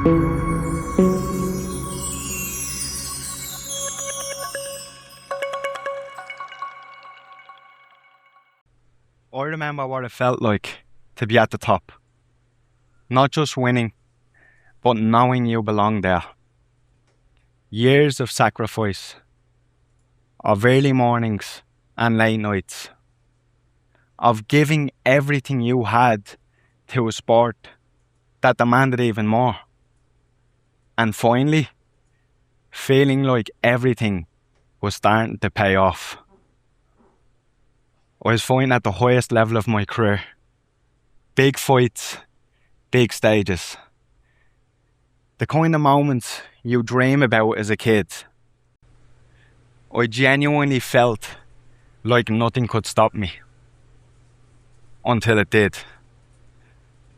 I remember what it felt like to be at the top. Not just winning, but knowing you belong there. Years of sacrifice, of early mornings and late nights, of giving everything you had to a sport that demanded even more. And finally, feeling like everything was starting to pay off. I was fighting at the highest level of my career. Big fights, big stages. The kind of moments you dream about as a kid. I genuinely felt like nothing could stop me. Until it did.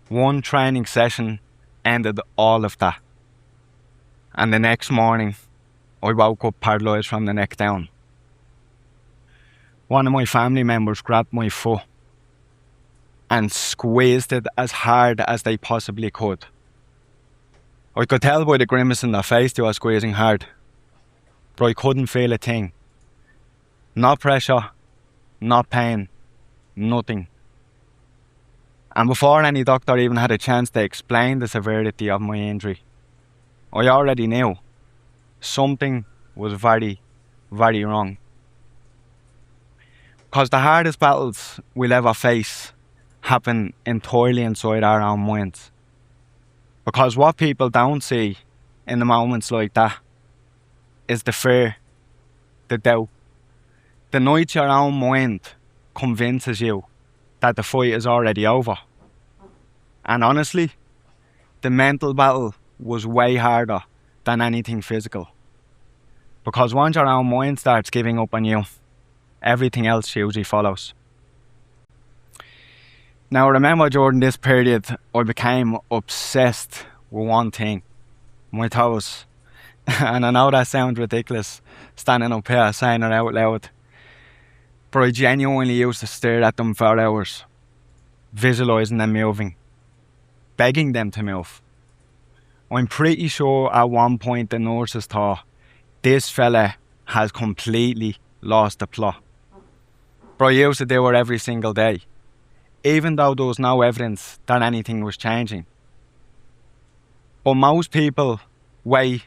One training session ended all of that. And the next morning, I woke up paralysed from the neck down. One of my family members grabbed my foot and squeezed it as hard as they possibly could. I could tell by the grimace in their face they were squeezing hard, but I couldn't feel a thing. Not pressure, not pain, nothing. And before any doctor even had a chance to explain the severity of my injury, I already knew something was very, very wrong. Because the hardest battles we'll ever face happen entirely inside our own minds. Because what people don't see in the moments like that is the fear, the doubt. The night your own mind convinces you that the fight is already over. And honestly, the mental battle was way harder than anything physical. Because once your own mind starts giving up on you, everything else usually follows. Now remember, during this period, I became obsessed with one thing: my toes. And I know that sounds ridiculous, standing up here saying it out loud, but I genuinely used to stare at them for hours, visualising them moving, begging them to move. I'm pretty sure at one point the nurses thought, this fella has completely lost the plot. But I used to do it every single day, even though there was no evidence that anything was changing. But most people wait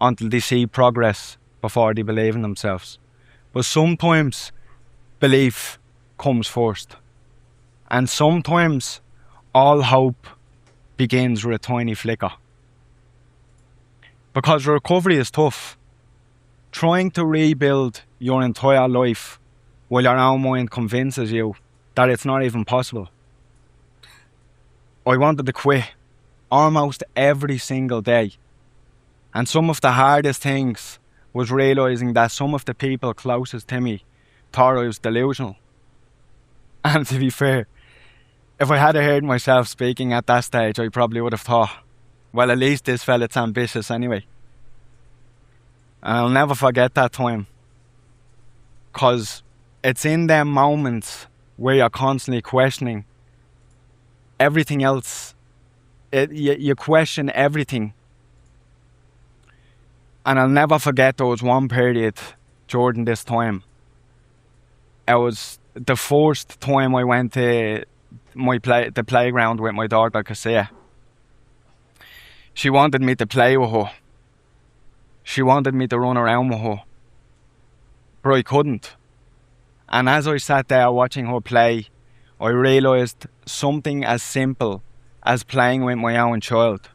until they see progress before they believe in themselves. But sometimes belief comes first. And sometimes all hope begins with a tiny flicker. Because recovery is tough. Trying to rebuild your entire life while your own mind convinces you that it's not even possible. I wanted to quit almost every single day. And some of the hardest things was realising that some of the people closest to me thought I was delusional. And to be fair, if I had heard myself speaking at that stage, I probably would have thought, well, at least this fella's ambitious anyway. And I'll never forget that time. Because it's in them moments where you're constantly questioning everything else. You question everything. And I'll never forget there was one period during this time. It was the first time I went to the playground with my daughter, Cassia. She wanted me to play with her. She wanted me to run around with her. But I couldn't. And as I sat there watching her play, I realised something as simple as playing with my own child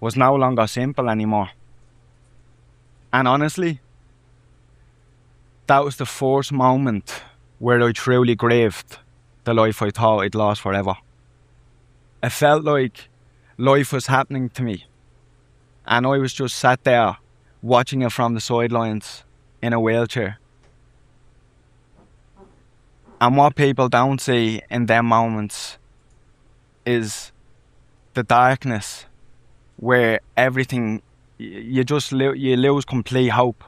was no longer simple anymore. And honestly, that was the first moment where I truly grieved the life I thought I'd lost forever. It felt like life was happening to me, and I was just sat there watching it from the sidelines in a wheelchair. And what people don't see in them moments is the darkness where everything, you lose complete hope.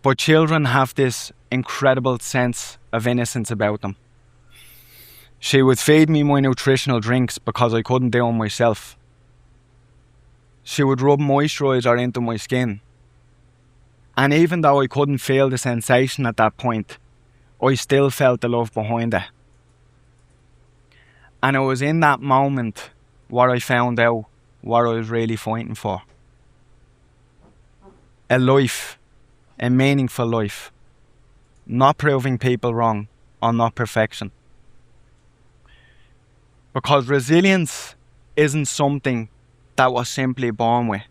But children have this incredible sense of innocence about them. She would feed me my nutritional drinks because I couldn't do them myself. she would rub moisturiser into my skin. And even though I couldn't feel the sensation at that point, I still felt the love behind it. And it was in that moment where I found out what I was really fighting for. A life, a meaningful life. Not proving people wrong or not perfection. Because resilience isn't something that was simply born with.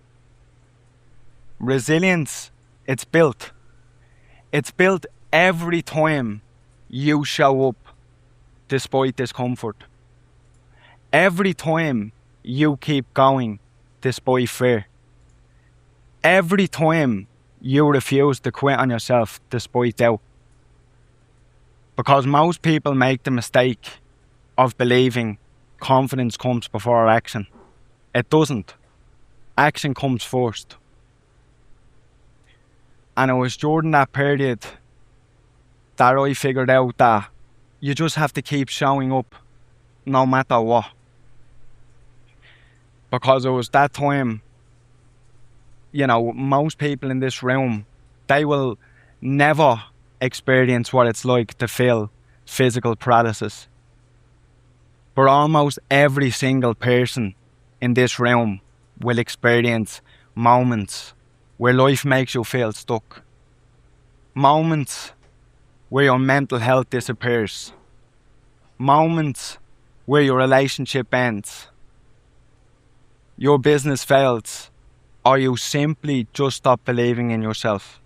Resilience, it's built. It's built every time you show up despite discomfort. Every time you keep going despite fear. Every time you refuse to quit on yourself despite doubt. Because most people make the mistake of believing confidence comes before action. It doesn't. Action comes first. And it was during that period that I figured out that you just have to keep showing up no matter what. Because it was that time, you know, most people in this room, they will never experience what it's like to feel physical paralysis. But almost every single person in this room will experience moments where life makes you feel stuck. Moments where your mental health disappears. Moments where your relationship ends. Your business fails, or you simply just stop believing in yourself.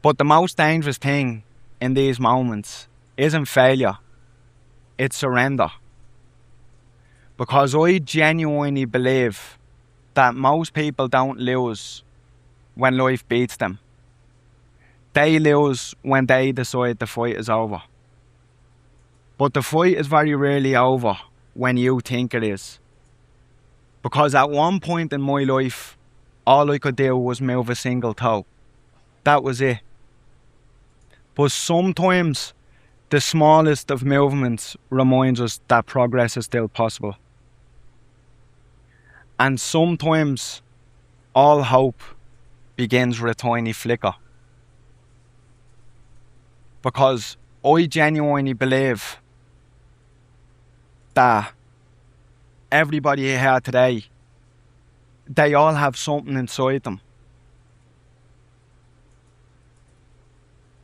But the most dangerous thing in these moments isn't failure, it's surrender. Because I genuinely believe that most people don't lose when life beats them. They lose when they decide the fight is over. But the fight is very rarely over when you think it is. Because at one point in my life, all I could do was move a single toe. That was it. But sometimes the smallest of movements reminds us that progress is still possible. And sometimes all hope begins with a tiny flicker. Because I genuinely believe that everybody here today, they all have something inside them.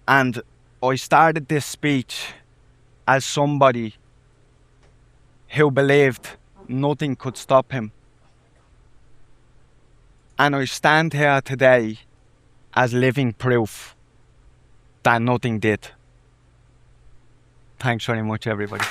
And I started this speech as somebody who believed nothing could stop him. And I stand here today as living proof that nothing did. Thanks very much, everybody.